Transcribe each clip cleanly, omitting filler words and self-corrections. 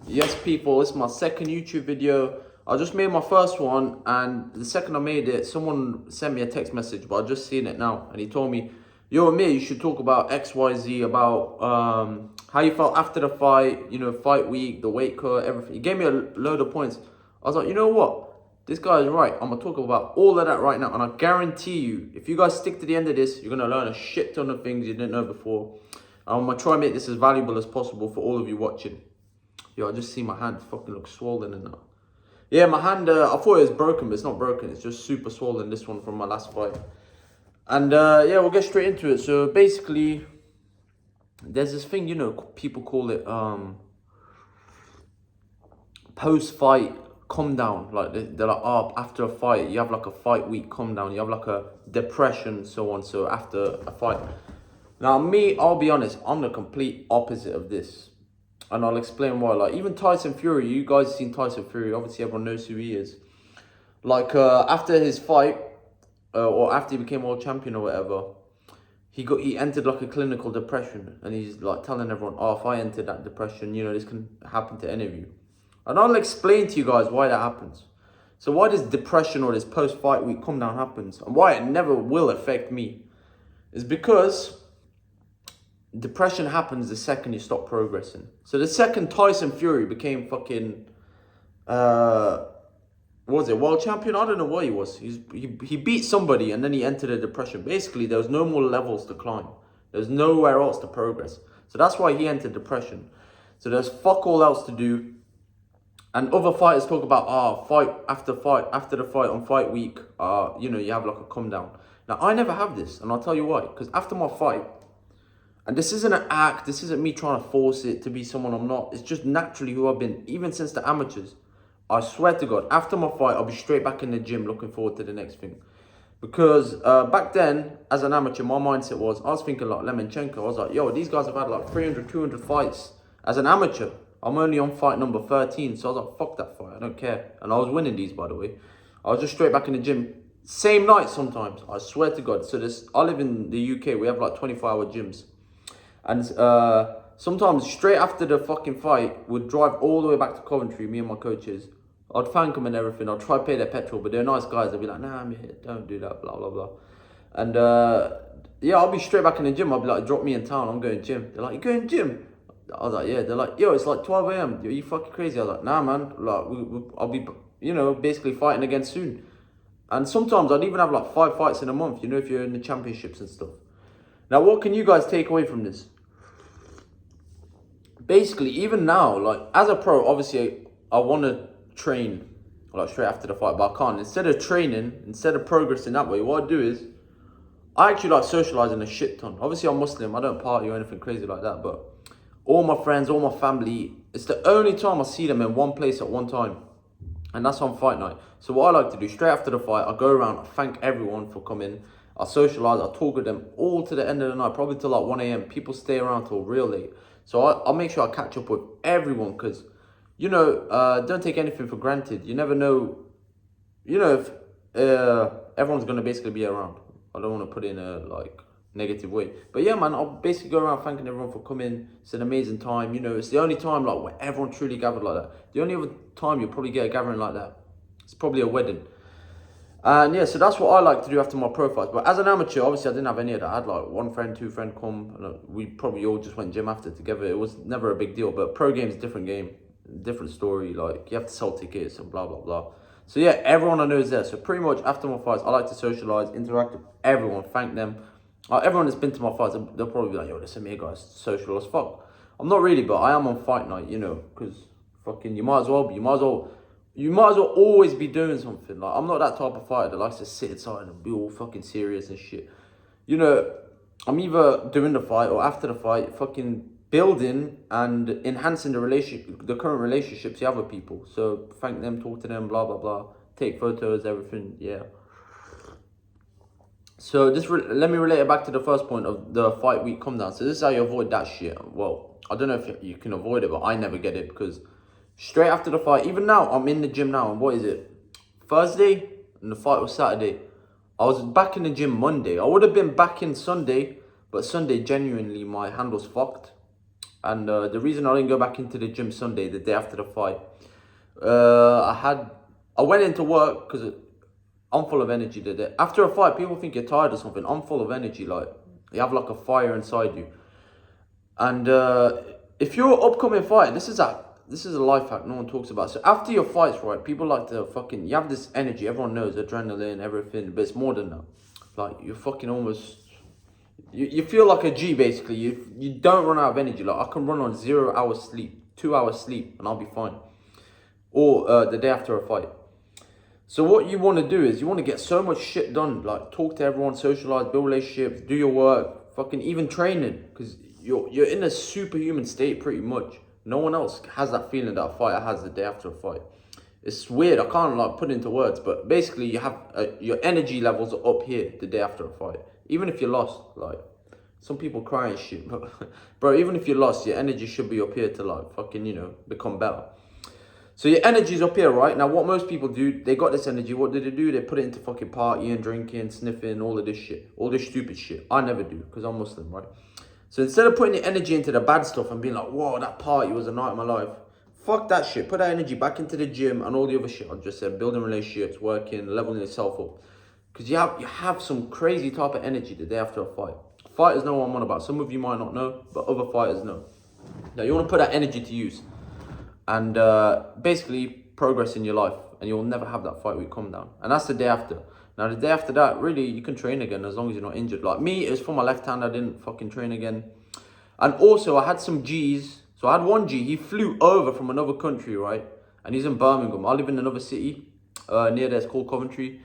Yes, people, it's my second YouTube video. I just made my first one, and the second I made it, someone sent me a text message, but I just seen it now, and he told me, "Yo, Amir, you should talk about XYZ, about how you felt after the fight, fight week, the weight cut, everything." He gave me a load of points. I was like, you know what? This guy is right. I'm gonna talk about all of that right now, and I guarantee you, if you guys stick to the end of this, you're gonna learn a shit ton of things you didn't know before. I'm gonna try and make this as valuable as possible for all of you watching. Yo, I just see my hand fucking look swollen and that. Yeah, my hand, I thought it was broken, but it's not broken. It's just super swollen, this one from my last fight. And yeah, we'll get straight into it. So basically, there's this thing, people call it post-fight come down. Like, they're like, oh, after a fight, you have like a fight week come down. You have like a depression, so on. So after a fight. Now, me, I'll be honest, I'm the complete opposite of this. And I'll explain why. Like, even Tyson Fury, you guys have seen Tyson Fury. Obviously, everyone knows who he is. Like, after his fight, or after he became world champion or whatever, he entered like a clinical depression. And he's like telling everyone, oh, if I entered that depression, this can happen to any of you. And I'll explain to you guys why that happens. So why this depression or this post-fight week come down happens, and why it never will affect me, is because depression happens the second you stop progressing. So the second Tyson Fury became fucking, what was it, world champion? I don't know what he was. He beat somebody and then he entered a depression. Basically, there was no more levels to climb. There was nowhere else to progress. So that's why he entered depression. So there's fuck all else to do. And other fighters talk about, fight after the fight on fight week, you have like a come down. Now, I never have this, and I'll tell you why. Because after my fight, and this isn't an act, this isn't me trying to force it to be someone I'm not. It's just naturally who I've been, even since the amateurs. I swear to God, after my fight, I'll be straight back in the gym looking forward to the next thing. Because back then, as an amateur, my mindset was, I was thinking like Lemonchenko. I was like, yo, these guys have had like 300, 200 fights. As an amateur, I'm only on fight number 13. So I was like, fuck that fight, I don't care. And I was winning these, by the way. I was just straight back in the gym. Same night sometimes, I swear to God. So I live in the UK, we have like 24-hour gyms. And sometimes straight after the fucking fight, we'd drive all the way back to Coventry, me and my coaches. I'd thank them and everything. I'd try to pay their petrol, but they're nice guys. They'd be like, nah, mate, don't do that, blah, blah, blah. And yeah, I'll be straight back in the gym. I'll be like, drop me in town, I'm going gym. They're like, you going gym? I was like, yeah. They're like, yo, it's like 12 a.m. Are you fucking crazy? I was like, nah, man. Like, I'll be, basically fighting again soon. And sometimes I'd even have like 5 fights in a month, if you're in the championships and stuff. Now, what can you guys take away from this? Basically, even now, like, as a pro, obviously, I want to train, like, straight after the fight, but I can't. Instead of training, instead of progressing that way, what I do is, I actually like socializing a shit ton. Obviously, I'm Muslim, I don't party or anything crazy like that, but all my friends, all my family, it's the only time I see them in one place at one time. And that's on fight night. So what I like to do, straight after the fight, I go around, I thank everyone for coming, I socialize, I talk with them all to the end of the night, probably till like 1 a.m. People stay around till real late. So I'll make sure I catch up with everyone because, don't take anything for granted. You never know, if everyone's going to basically be around. I don't want to put it in a, negative way. But yeah, man, I'll basically go around thanking everyone for coming. It's an amazing time. It's the only time, like, where everyone truly gathered like that. The only other time you'll probably get a gathering like that, it's probably a wedding. And yeah, so that's what I like to do after my pro fights. But as an amateur, obviously I didn't have any of that. I had like 1 friend, 2 friends come, and we probably all just went gym after together. It was never a big deal. But pro game's a different game, different story. Like, you have to sell tickets and blah, blah, blah. So yeah, everyone I know is there. So pretty much after my fights, I like to socialize, interact with everyone, thank them. Everyone that's been to my fights, they'll probably be like, yo, this Amir guy's social as fuck. I'm not really, but I am on fight night, because fucking you might as well always be doing something. Like, I'm not that type of fighter that likes to sit inside and be all fucking serious and shit. I'm either doing the fight or after the fight, fucking building and enhancing the current relationships you have with people. So thank them, talk to them, blah, blah, blah. Take photos, everything, yeah. So let me relate it back to the first point of the fight week come down. So this is how you avoid that shit. Well, I don't know if you can avoid it, but I never get it because straight after the fight, even now, I'm in the gym now, and what is it? Thursday, and the fight was Saturday. I was back in the gym Monday. I would have been back in Sunday, but Sunday, genuinely, my hand was fucked. And the reason I didn't go back into the gym Sunday, the day after the fight, I went into work because I'm full of energy. After a fight, people think you're tired or something. I'm full of energy. Like, you have like a fire inside you. And if you're an upcoming fighter, this is a life hack no one talks about. So after your fights, right, people like to you have this energy. Everyone knows adrenaline, everything, but it's more than that. Like, you're fucking almost. You feel like a G, basically. You don't run out of energy. Like, I can run on 0 hours sleep, 2 hours sleep, and I'll be fine. Or the day after a fight. So what you want to do is you want to get so much shit done. Like, talk to everyone, socialize, build relationships, do your work, fucking even training. Because you're in a superhuman state pretty much. No one else has that feeling that a fighter has the day after a fight. It's weird. I can't like put it into words, but basically you have your energy levels are up here the day after a fight. Even if you're lost, like, some people cry and shit, but bro, even if you're lost, your energy should be up here to like fucking, become better. So your energy's up here, right? Now what most people do, they got this energy, what do? They put it into fucking partying, drinking, sniffing, all of this shit. All this stupid shit. I never do, because I'm Muslim, right? So instead of putting the energy into the bad stuff and being like, whoa, that party was a night of my life. Fuck that shit. Put that energy back into the gym and all the other shit I just said. Building relationships, working, leveling yourself up. Because you have some crazy type of energy the day after a fight. Fighters know what I'm on about. Some of you might not know, but other fighters know. Now you want to put that energy to use. And basically progress in your life. And you'll never have that fight week come down. And that's the day after. Now the day after that, really, you can train again as long as you're not injured. Like me, it was for my left hand, I didn't fucking train again. And also, I had some Gs. So I had one G, he flew over from another country, right? And he's in Birmingham. I live in another city near there, it's called Coventry.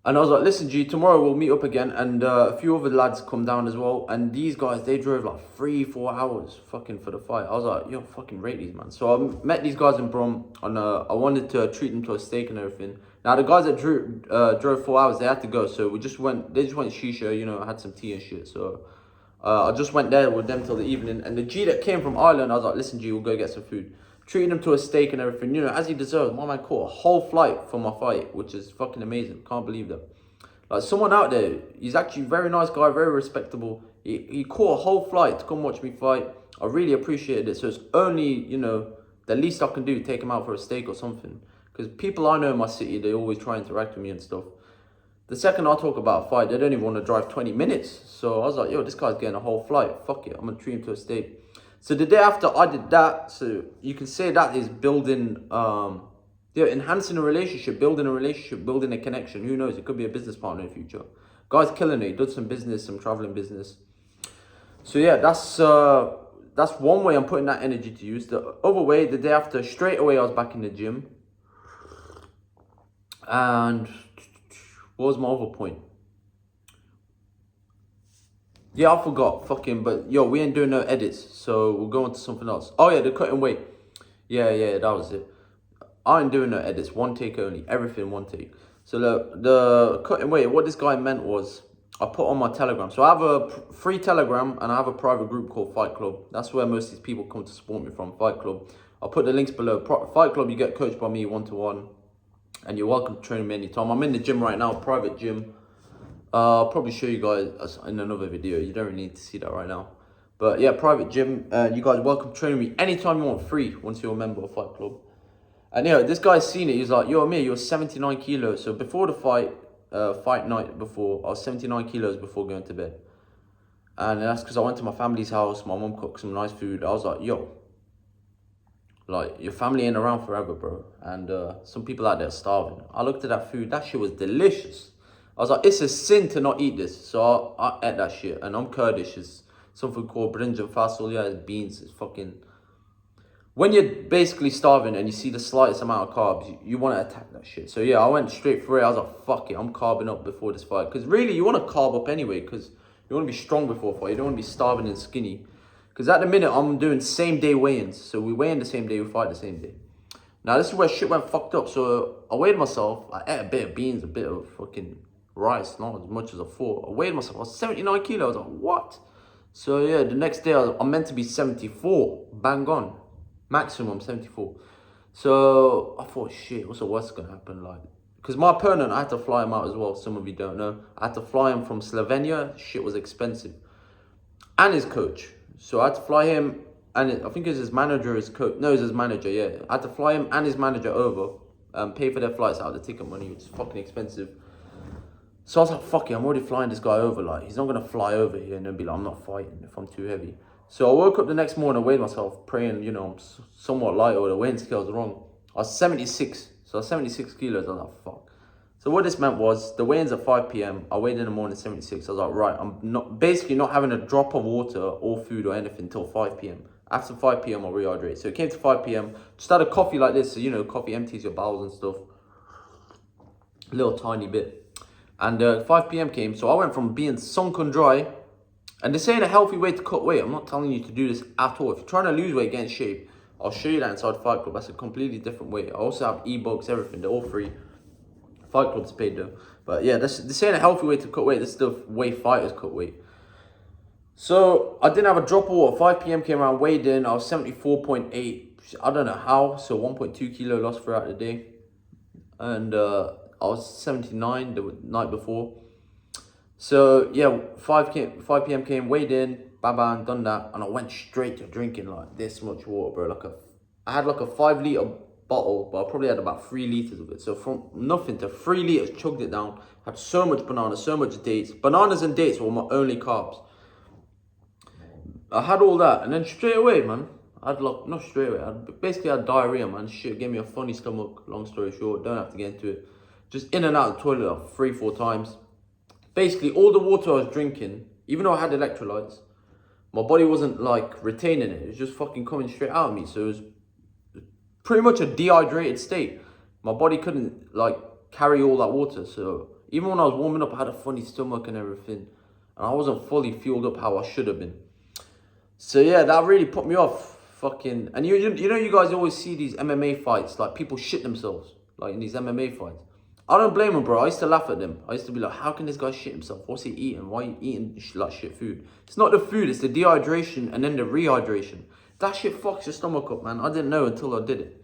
And I was like, listen, G, tomorrow we'll meet up again. And a few other lads come down as well. And these guys, they drove like 3-4 hours fucking for the fight. I was like, yo, fucking rate these, man. So I met these guys in Brum. And I wanted to treat them to a steak and everything. Now, the guys that drove 4 hours, they had to go. So they just went shisha, I had some tea and shit. So I just went there with them till the evening. And the G that came from Ireland, I was like, listen, G, we'll go get some food. Treating him to a steak and everything, as he deserves. My man caught a whole flight for my fight, which is fucking amazing. Can't believe that. Like, someone out there, he's actually a very nice guy, very respectable. He caught a whole flight to come watch me fight. I really appreciated it. So it's only, the least I can do, take him out for a steak or something. Because people I know in my city, they always try and interact with me and stuff. The second I talk about a fight, they don't even want to drive 20 minutes. So I was like, yo, this guy's getting a whole flight. Fuck it, I'm going to treat him to a steak. So the day after I did that, so you can say that is building, enhancing a relationship, building a connection. Who knows? It could be a business partner in the future. Guy's killing it. He did some business, some traveling business. So yeah, that's one way I'm putting that energy to use. The other way, the day after, straight away I was back in the gym. And what was my other point? Yeah, I forgot. But yo, we ain't doing no edits, so we'll go on to something else. Oh yeah, the cutting weight. Yeah, that was it. I ain't doing no edits, one take only, everything one take. So the cutting weight, what this guy meant was, I put on my Telegram. So I have a free Telegram and I have a private group called Fight Club. That's where most of these people come to support me from, Fight Club. I'll put the links below. Fight Club, you get coached by me one-to-one. And you're welcome to train me anytime. I'm in the gym right now, private gym. I'll probably show you guys in another video. You don't really need to see that right now. But yeah, private gym. You guys are welcome to train me anytime you want, free, once you're a member of Fight Club. And yeah, this guy's seen it. He's like, yo, Amir, you're 79 kilos. So before the fight night before, I was 79 kilos before going to bed. And that's because I went to my family's house. My mom cooked some nice food. I was like, yo, like, your family ain't around forever, bro. And some people out there are starving. I looked at that food. That shit was delicious. I was like, it's a sin to not eat this. So I ate that shit. And I'm Kurdish. It's something called brinjal fasulya. It's beans. It's fucking... When you're basically starving and you see the slightest amount of carbs, you want to attack that shit. So yeah, I went straight for it. I was like, fuck it. I'm carbing up before this fight. Because really, you want to carb up anyway. Because you want to be strong before a fight. You don't want to be starving and skinny. Because at the minute, I'm doing same day weigh-ins. So we weigh in the same day, we fight the same day. Now, this is where shit went fucked up. So I weighed myself. I ate a bit of beans, a bit of fucking rice. Not as much as I thought. I weighed myself. I was 79 kilos. I was like, what? So yeah, the next day, I'm meant to be 74. Bang on. Maximum 74. So I thought, shit, what's the worst going to happen? Like, because my opponent, I had to fly him out as well. Some of you don't know. I had to fly him from Slovenia. Shit was expensive. And his coach. So I had to fly him and I think it was his manager, his coach. No, it was his manager. Yeah, I had to fly him and his manager over, pay for their flights out of the ticket money, which is fucking expensive. So I was like, fuck it, I'm already flying this guy over. Like, he's not gonna fly over here and then be like, I'm not fighting if I'm too heavy. So I woke up the next morning, I weighed myself, praying, you know, I'm somewhat light or the weighing scale's wrong. I was 76, so I was 76 kilos. I was like, fuck. So what this meant was the weigh-in's at 5 p.m. I weighed in the morning 76. I was like, right, I'm not having a drop of water or food or anything until 5 p.m. After 5 p.m. I'll rehydrate. So it came to 5 p.m. Just had a coffee like this. So, you know, coffee empties your bowels and stuff. A little tiny bit. And 5 p.m. came. So I went from being sunk and dry. And this ain't a healthy way to cut weight. I'm not telling you to do this at all. If you're trying to lose weight, get in shape, I'll show you that inside Fight Club. That's a completely different way. I also have ebooks, everything. They're all free. Fight Club's paid though. But yeah, this ain't a healthy way to cut weight. This is the way fighters cut weight. So I didn't have a drop of water. 5 p.m. came around, weighed in. I was 74.8. I don't know how. So 1.2 kilo lost throughout the day. And I was 79 the night before. So yeah, 5 p.m. came, weighed in, bam, done that, and I went straight to drinking like this much water, bro. I had like a 5-liter bottle, but I probably had about 3 liters of it. So from nothing to 3 liters, chugged it down. Had so much banana, so much dates. Bananas and dates were my only carbs. I had all that, and then straight away, man, I had like, not straight away, I basically had diarrhea, man. Shit gave me a funny stomach, long story short, don't have to get into it. Just in and out of the toilet like 3-4 times. Basically, all the water I was drinking, even though I had electrolytes, my body wasn't like retaining it. It was just fucking coming straight out of me. So it was pretty much a dehydrated state. My body couldn't like carry all that water. So even when I was warming up, I had a funny stomach and everything. And I wasn't fully fueled up how I should have been. So yeah, that really put me off. Fucking, and you know, you guys always see these MMA fights, like people shit themselves, like in these MMA fights. I don't blame them, bro. I used to laugh at them. I used to be like, how can this guy shit himself? What's he eating? Why are you eating like shit food? It's not the food, it's the dehydration and then the rehydration. That shit fucks your stomach up, man. I didn't know until I did it.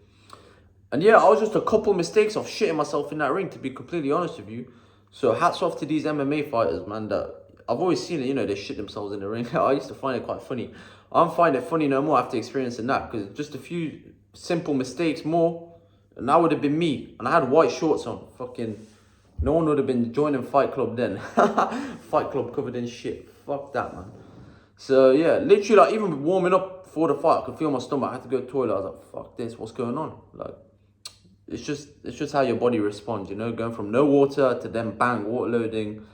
And yeah, I was just a couple mistakes of shitting myself in that ring, to be completely honest with you. So hats off to these MMA fighters, man, that I've always seen it, you know, they shit themselves in the ring. I used to find it quite funny. I don't find it funny no more after experiencing that, because just a few simple mistakes more, and that would have been me. And I had white shorts on. Fucking, no one would have been joining Fight Club then. Fight Club covered in shit. Fuck that, man. So yeah, literally, like, even warming up for the fight, I could feel my stomach. I had to go to the toilet. I was like, fuck this, what's going on? Like, it's just how your body responds, you know, going from no water to then bang, water loading.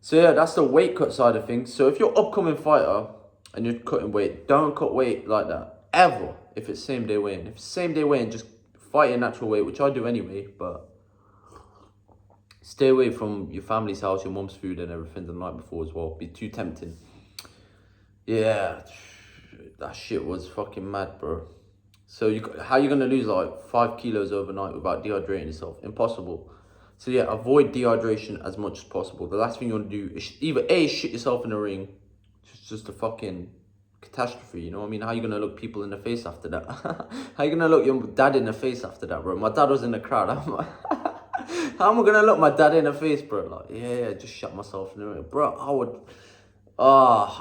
So yeah, that's the weight cut side of things. So if you're an upcoming fighter and you're cutting weight, don't cut weight like that, ever, if it's same day weigh-in. If it's same day weigh-in, just fight your natural weight, which I do anyway, but stay away from your family's house, your mum's food and everything the night before as well. Be too tempting. Yeah, that shit was fucking mad, bro. So how you gonna lose like 5 kilos overnight without dehydrating yourself? Impossible. So yeah, avoid dehydration as much as possible. The last thing you want to do is either A, shit yourself in the ring, just a fucking catastrophe, you know what I mean? How you gonna look people in the face after that? How you gonna look your dad in the face after that, bro? My dad was in the crowd. How am I gonna look my dad in the face, bro? Like, yeah, just shut myself in the ring. Bro, I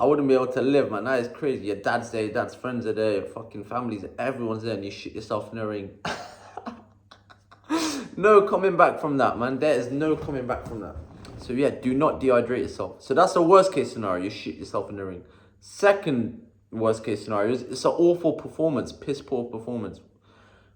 wouldn't be able to live, man. That is crazy. Your dad's there, your dad's friends are there, your fucking family's there, everyone's there, and you shit yourself in the ring. No coming back from that, man. There is no coming back from that. So yeah, do not dehydrate yourself. So that's the worst case scenario, you shit yourself in the ring. Second worst case scenario is it's an awful performance, piss poor performance.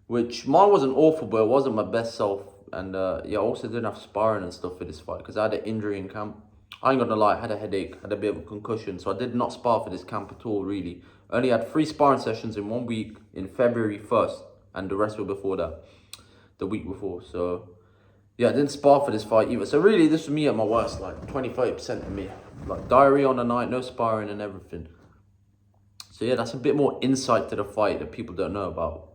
Which mine wasn't awful, but it wasn't my best self. And yeah, I also didn't have sparring and stuff for this fight because I had an injury in camp. I ain't gonna lie, I had a headache, had a bit of a concussion, so I did not spar for this camp at all, really. I only had 3 sparring sessions in 1 week in February 1st, and the rest were before that, the week before. So yeah, I didn't spar for this fight either. So really, this was me at my worst, like 20-30% of me. Like diarrhea on the night, no sparring and everything. So yeah, that's a bit more insight to the fight that people don't know about.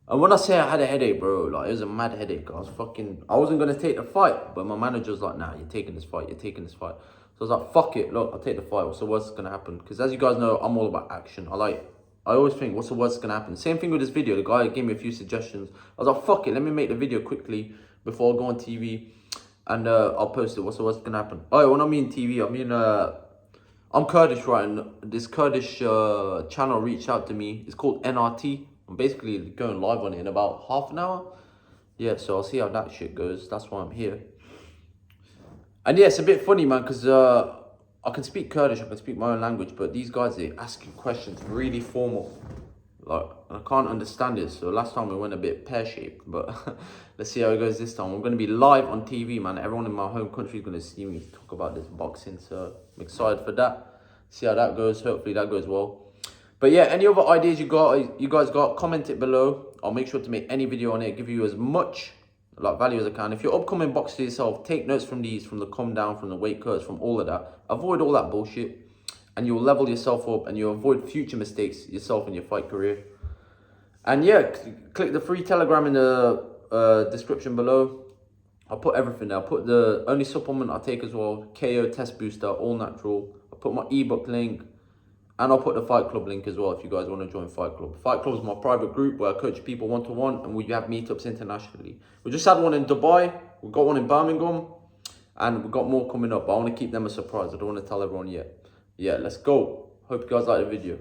And when I say I had a headache, bro, like it was a mad headache. I wasn't gonna take the fight, but my manager was like, nah, you're taking this fight, you're taking this fight. So I was like, fuck it, look, I'll take the fight. What's the worst that's gonna happen? Because as you guys know, I'm all about action. I always think, what's the worst that's gonna happen? Same thing with this video. The guy gave me a few suggestions. I was like, fuck it, let me make the video quickly before I go on TV, and I'll post it. What's the worst that's gonna happen? Oh, when I mean TV, I mean I'm Kurdish, right? And this Kurdish channel reached out to me. It's called NRT. I'm basically going live on it in about half an hour. Yeah, so I'll see how that shit goes. That's why I'm here. And yeah, it's a bit funny, man, because I can speak Kurdish, I can speak my own language, but these guys, they asking questions really formal. Like, I can't understand it. So last time we went a bit pear-shaped, but let's see how it goes this time. I'm going to be live on TV, man. Everyone in my home country is going to see me talk about this boxing, so I'm excited for that. See how that goes. Hopefully that goes well. But yeah, any other ideas you guys got, comment it below. I'll make sure to make any video on it, give you as much like value as I can. If you're upcoming boxer yourself, take notes from these, from the calm down, from the weight cuts, from all of that. Avoid all that bullshit, and you'll level yourself up, and you'll avoid future mistakes yourself in your fight career. And yeah, click the free Telegram in the description below. I'll put everything there. I'll put the only supplement I take as well, KO Test Booster, all natural. I'll put my ebook link, and I'll put the Fight Club link as well if you guys want to join Fight Club. Fight Club is my private group where I coach people one-to-one, and we have meetups internationally. We just had one in Dubai, we've got one in Birmingham, and we've got more coming up. But I want to keep them a surprise. I don't want to tell everyone yet. Yeah, let's go. Hope you guys like the video.